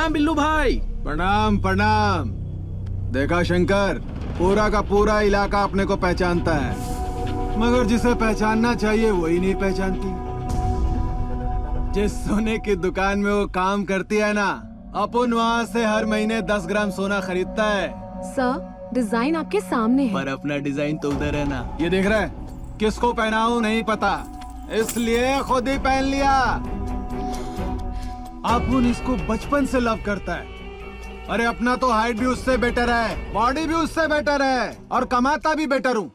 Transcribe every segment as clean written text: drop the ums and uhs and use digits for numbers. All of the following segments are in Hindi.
प्रणाम बिल्लू भाई। प्रणाम प्रणाम। देखा शंकर, पूरा का पूरा इलाका अपने को पहचानता है, मगर जिसे पहचानना चाहिए वही नहीं पहचानती। जिस सोने की दुकान में वो काम करती है ना, अपन वहाँ से हर महीने 10 ग्राम सोना खरीदता है। सर, डिजाइन आपके सामने है। पर अपना डिजाइन तो उधर है ना। ये देख रहे हैं? किसको पहनाऊं नहीं पता, इसलिए खुद ही पहन लिया। अपन इसको बचपन से लव करता है। अरे अपना तो हाइट भी उससे बेटर है, बॉडी भी उससे बेटर है, और कमाता भी बेटर हूँ।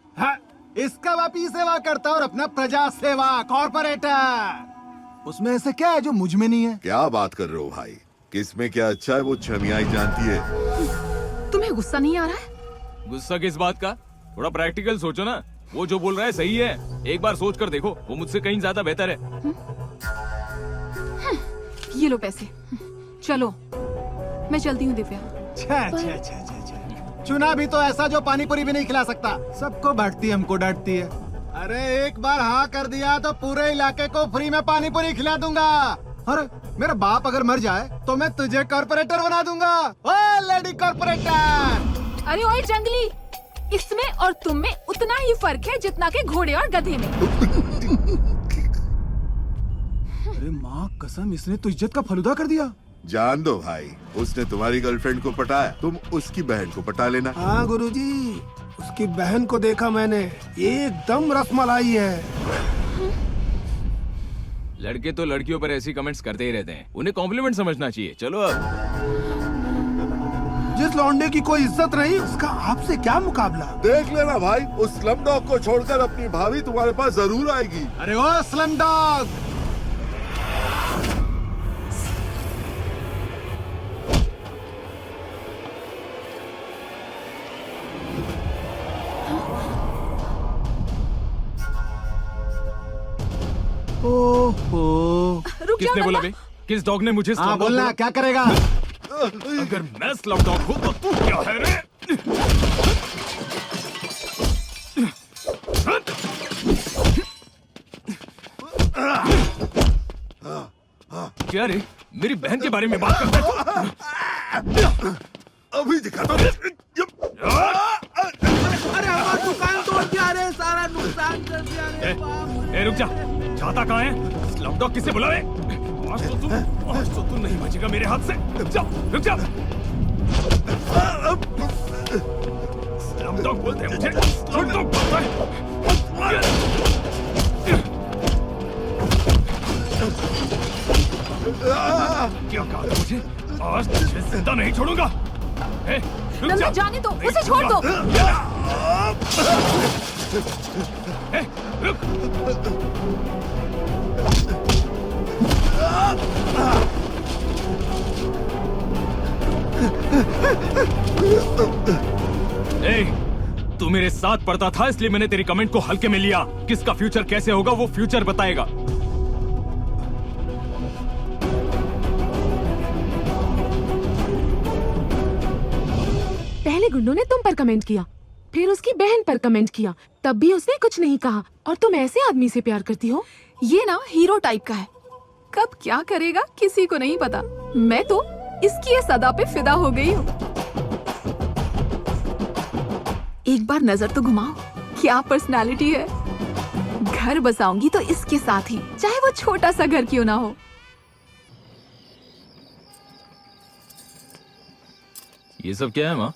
इसका वापी सेवा करता और अपना प्रजा सेवा कॉर्पोरेटर। उसमें ऐसे क्या है जो मुझ में नहीं है? क्या बात कर रहे हो भाई? किसमें क्या अच्छा है वो छमियाई जानती है। तुम्हें गुस्सा नहीं आ रहा है? गुस्सा किस बात का? थोड़ा प्रैक्टिकल सोचो ना। वो जो बोल रहा है सही है, एक बार सोच कर देखो, वो मुझसे कहीं ज्यादा बेहतर है। ये लो पैसे, चलो मैं चलती हूँ दिव्या। चुना भी तो ऐसा जो पानी पूरी भी नहीं खिला सकता। सबको बांटती है, हमको डांटती है। अरे एक बार हाँ कर दिया तो पूरे इलाके को फ्री में पानी पूरी खिला दूंगा। अरे मेरा बाप अगर मर जाए तो मैं तुझे कॉर्पोरेटर बना दूंगा। ओए लेडी कॉर्पोरेटर। अरे ओए जंगली, इसमें और तुम में उतना ही फर्क है जितना के घोड़े और गधे में। अरे माँ कसम, इसने तो इज्जत का फलूदा कर दिया। जान दो भाई, उसने तुम्हारी गर्लफ्रेंड को पटाया, तुम उसकी बहन को पटा लेना। हाँ गुरुजी, उसकी बहन को देखा मैंने, एकदम रसमलाई है। लड़के तो लड़कियों पर ऐसी कमेंट्स करते ही रहते हैं, उन्हें कॉम्प्लीमेंट समझना चाहिए। चलो अब। जिस लौंडे की कोई इज्जत नहीं, उसका आपसे क्या मुकाबला। देख लेना भाई, उस स्लम डॉग को छोड़कर अपनी भाभी तुम्हारे पास जरूर आएगी। अरे ओ स्लम डॉग। ओहो, किसने बोला बे? किस डॉग ने मुझे हाँ स्लम डॉग बोलना, बोला? क्या करेगा? अगर मैं स्लम डॉग हूँ तो तू क्या है रे? क्या रे, मेरी बहन के बारे में बात करता है तू? अभी दिखाता अरे हमारा दुकान तोड़ दिया रे, सारा नुकसान कर दिया रे। ए रुक जा, जाता कहाँ है? स्लम डॉग किसे बुला रे? आज तो तू नहीं बचेगा मेरे हाथ से। रुक जा। स्लम डॉग बोलते हैं मुझे, स्लम डॉग बोलता है। क्या कहा मुझे? आज तुझे जिंदा नहीं छोड़ूंगा। ए, रुक जा। जाने दो, उसे छोड़ दो। ए, रुक। ए, तू मेरे साथ पढ़ता था इसलिए मैंने तेरी कमेंट को हल्के में लिया। किसका फ्यूचर कैसे होगा वो फ्यूचर बताएगा। पहले गुंडों ने तुम पर कमेंट किया, फिर उसकी बहन पर कमेंट किया, तब भी उसने कुछ नहीं कहा। और तुम ऐसे आदमी से प्यार करती हो? ये ना हीरो टाइप का है, कब क्या करेगा किसी को नहीं पता। मैं तो इसकी इस अदा पे फिदा हो गई हूँ। एक बार नजर तो घुमाओ, क्या पर्सनालिटी है। घर बसाऊंगी तो इसके साथ ही, चाहे वो छोटा सा घर क्यों ना हो। ये सब क्या है माँ?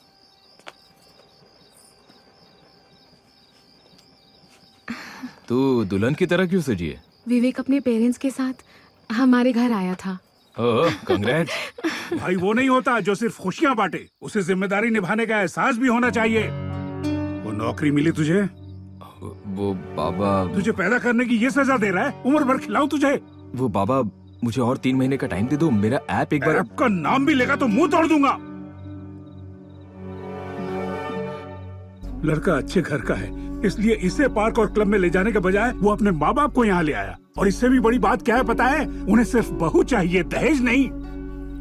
तू दुल्हन की तरह क्यों सजी है? विवेक अपने पेरेंट्स के साथ हमारे घर आया था। ओह, कांग्रेट्स। भाई वो नहीं होता जो सिर्फ खुशियां बांटे, उसे जिम्मेदारी निभाने का एहसास भी होना चाहिए। वो नौकरी मिली तुझे, वो बाबा, तुझे पैदा करने की ये सजा दे रहा है, उम्र भर खिलाऊं तुझे। वो बाबा मुझे और 3 महीने का टाइम दे दो, मेरा ऐप एक बार। ऐप का नाम भी लेगा तो मुंह तोड़ दूंगा। लड़का अच्छे घर का है, इसलिए इसे पार्क और क्लब में ले जाने के बजाय वो अपने माँ बाप को यहाँ ले आया। और इससे भी बड़ी बात क्या है पता है? उन्हें सिर्फ बहू चाहिए, दहेज नहीं।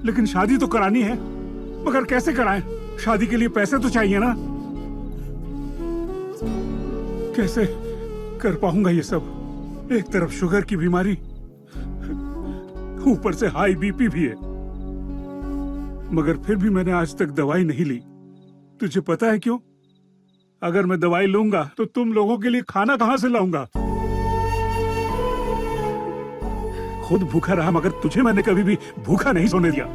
लेकिन शादी तो करानी है, मगर कैसे कराएं? शादी के लिए पैसे तो चाहिए ना। कैसे कर पाऊंगा ये सब? एक तरफ शुगर की बीमारी, ऊपर से हाई बीपी भी है। मगर फिर भी मैंने आज तक दवाई नहीं ली। तुझे पता है क्यों? अगर मैं दवाई लूंगा तो तुम लोगों के लिए खाना कहाँ से लाऊंगा? खुद भूखा रहा मगर तुझे मैंने कभी भी भूखा नहीं सोने दिया।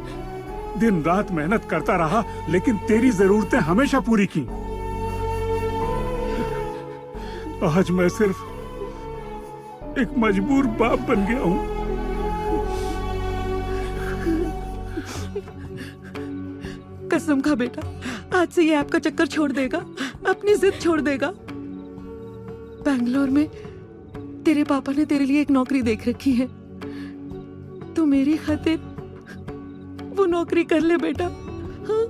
दिन रात मेहनत करता रहा लेकिन तेरी जरूरतें हमेशा पूरी की। आज मैं सिर्फ एक मजबूर बाप बन गया हूँ। कसम खा बेटा, आज से ये आपका चक्कर छोड़ देगा, अपनी जिद छोड़ देगा। बैंगलोर में तेरे पापा ने तेरे लिए एक नौकरी देख रखी है, तो मेरी खातिर वो नौकरी कर ले बेटा। हाँ?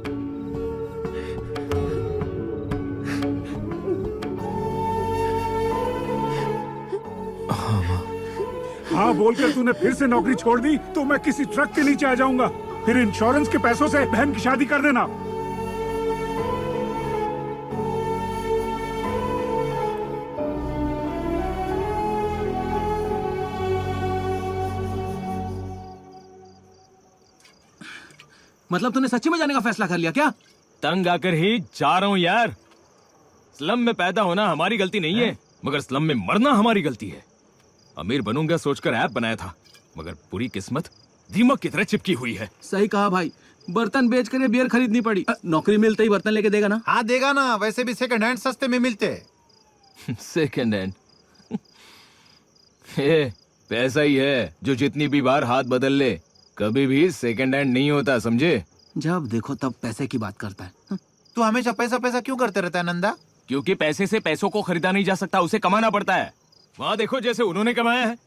हाँ बोलकर तूने फिर से नौकरी छोड़ दी तो मैं किसी ट्रक के नीचे आ जाऊंगा। फिर इंश्योरेंस के पैसों से बहन की शादी कर देना। मतलब तूने सच्ची में जाने का फैसला कर लिया क्या? तंग आकर ही जा रहा हूँ यार। स्लम में पैदा होना हमारी गलती नहीं है, मगर स्लम में मरना हमारी गलती है। अमीर बनूंगा सोचकर ऐप बनाया था, मगर पूरी किस्मत दीमक की तरह चिपकी हुई है। सही कहा भाई, बर्तन बेच कर ये बियर खरीदनी पड़ी। नौकरी मिलते ही बर्तन लेके देगा ना? हाँ देगा ना, वैसे भी सेकंड हैंड सस्ते में मिलते हैं। सेकंड हैंड पैसा ही है जो जितनी भी बार हाथ बदल ले कभी भी सेकंड हैंड नहीं होता, समझे? जब देखो तब पैसे की बात करता है। तू हमेशा पैसा पैसा क्यों करते रहता है नंदा? क्योंकि पैसे से पैसों को खरीदा नहीं जा सकता, उसे कमाना पड़ता है। वहाँ देखो जैसे उन्होंने कमाया है,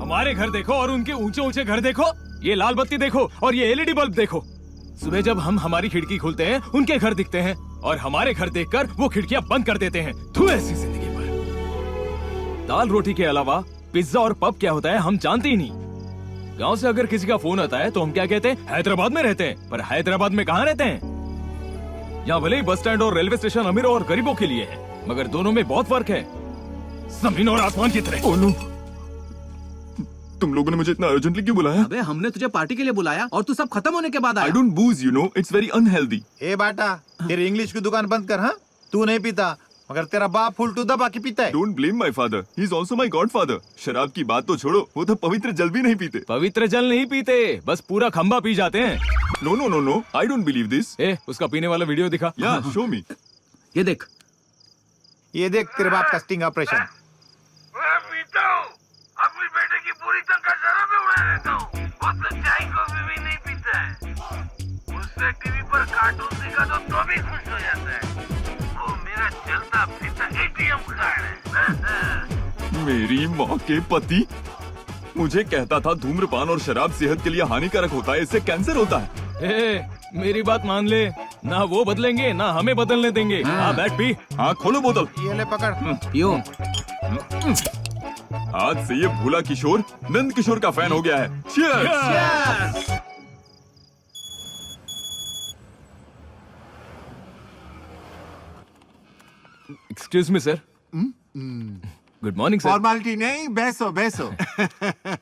हमारे घर देखो और उनके ऊंचे ऊंचे घर देखो, ये लाल बत्ती देखो और ये एलईडी बल्ब देखो। सुबह जब हम हमारी खिड़की खोलते हैं उनके घर दिखते हैं और हमारे घर देखकर वो खिड़कियां बंद कर देते हैं। तू ऐसी जिंदगी पर दाल रोटी के अलावा पिज्जा और पब क्या होता है हम जानते ही नहीं। गांव से अगर किसी का फोन आता है तो हम क्या कहते हैं? हैदराबाद में रहते हैं। पर हैदराबाद में कहाँ रहते हैं? यहाँ भले ही बस स्टैंड और रेलवे स्टेशन अमीरों और गरीबों के लिए है, मगर दोनों में बहुत फर्क है, जमीन और आसमान की तरह। ओनू, तुम लोगों ने मुझे इतना अर्जेंटली क्यों बुलाया? अबे हमने तुझे पार्टी के लिए बुलाया और तू सब खत्म होने के बाद आया। I don't booze, you know, it's very unhealthy. ए बाटा, तेरी इंग्लिश की दुकान बंद कर। हाँ, तू नहीं पीता, मगर तेरा बाप फुल टू दबा के पीता है। Don't blame my father. He's also my godfather. शराब की बात तो छोड़ो, वो तो पवित्र जल भी नहीं पीते। पवित्र जल नहीं पीते, बस पूरा खंबा पी जाते हैं। No, no, no, no. I don't believe this. उसका पीने वाला वीडियो दिखा। Yeah, show me. ये देख, ये देख तेरे बाप का स्टिंग ऑपरेशन। मैं पीता हूँ, अपनी बेटे की पूरी तनख्वाह शराब में उड़ा देता हूँ। वो चाय कॉफी भी नहीं पीता है। उससे टीवी पर कार्टून दिखा तो भी खुश हो जाता है। वो मेरा चलता फिरता एटीएम कार्ड है। मेरी माँ के पति मुझे कहता था धूम्रपान और शराब सेहत के लिए हानिकारक होता है, इससे कैंसर होता है। मेरी बात मान ले, ना वो बदलेंगे ना हमें बदलने देंगे। हाँ बैठ पी। हाँ खोलो बोतल। ये ले पकड़। पियो। आज से ये भूला किशोर नंद किशोर का फैन हो गया है। Cheers! Excuse me sir. Good morning sir. Formality नहीं, बैसो बैसो।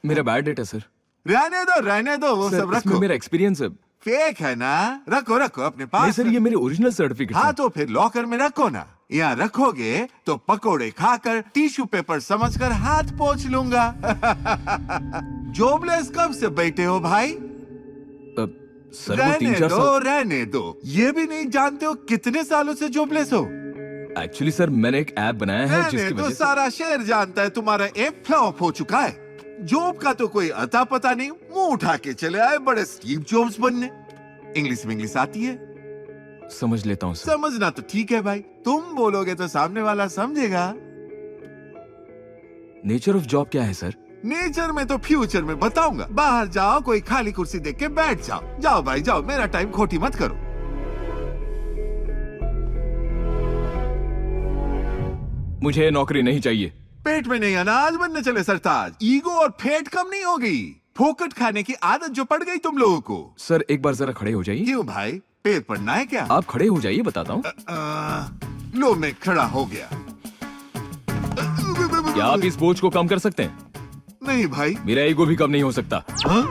मेरा बैड डेट है सर। रहने दो, वो सब इसमें रखो। मेरा एक्सपीरियंस है। फेक है ना, रखो रखो अपने नहीं पास। सर, ये मेरे ओरिजिनल सर्टिफिकेट हाँ तो फिर लॉकर में रखो ना। यहाँ रखोगे तो पकोड़े खाकर टिश्यू पेपर समझकर हाथ पोंछ लूंगा। जॉबलेस कब से बैठे हो भाई? सर वो 3-4 साल। रहने दो। ये भी नहीं जानते हो कितने सालों से जॉबलेस हो? एक्चुअली सर मैंने एक ऐप बनाया है जिसकी रहने वजह दो, से सारा शहर जानता है तुम्हारा ऐप फ्लॉप हो चुका है। जॉब का तो कोई अता पता नहीं, मुंह उठा के चले आए बड़े स्टीव जॉब्स बनने। इंग्लिश में इंग्लिश आती है? समझ लेता हूँ सर। समझना तो ठीक है भाई, तुम बोलोगे तो सामने वाला समझेगा। नेचर ऑफ जॉब क्या है सर? नेचर में तो फ्यूचर में बताऊंगा। बाहर जाओ, कोई खाली कुर्सी देख के बैठ जाओ। जाओ भाई जाओ, मेरा टाइम खोटी मत करो। मुझे नौकरी नहीं चाहिए। पेट में नहीं अनाज बनने चले सरताज। ईगो और फेट कम नहीं हो गई, फोकट खाने की आदत जो पड़ गई तुम लोगों को। सर एक बार जरा खड़े हो जाइए। क्यों भाई, पैर पड़ना है क्या? आप खड़े हो जाइए, बताता हूँ। लो मैं खड़ा हो गया। क्या आप इस बोझ को कम कर सकते हैं? नहीं भाई। मेरा ईगो भी कम नहीं हो सकता। हाँ?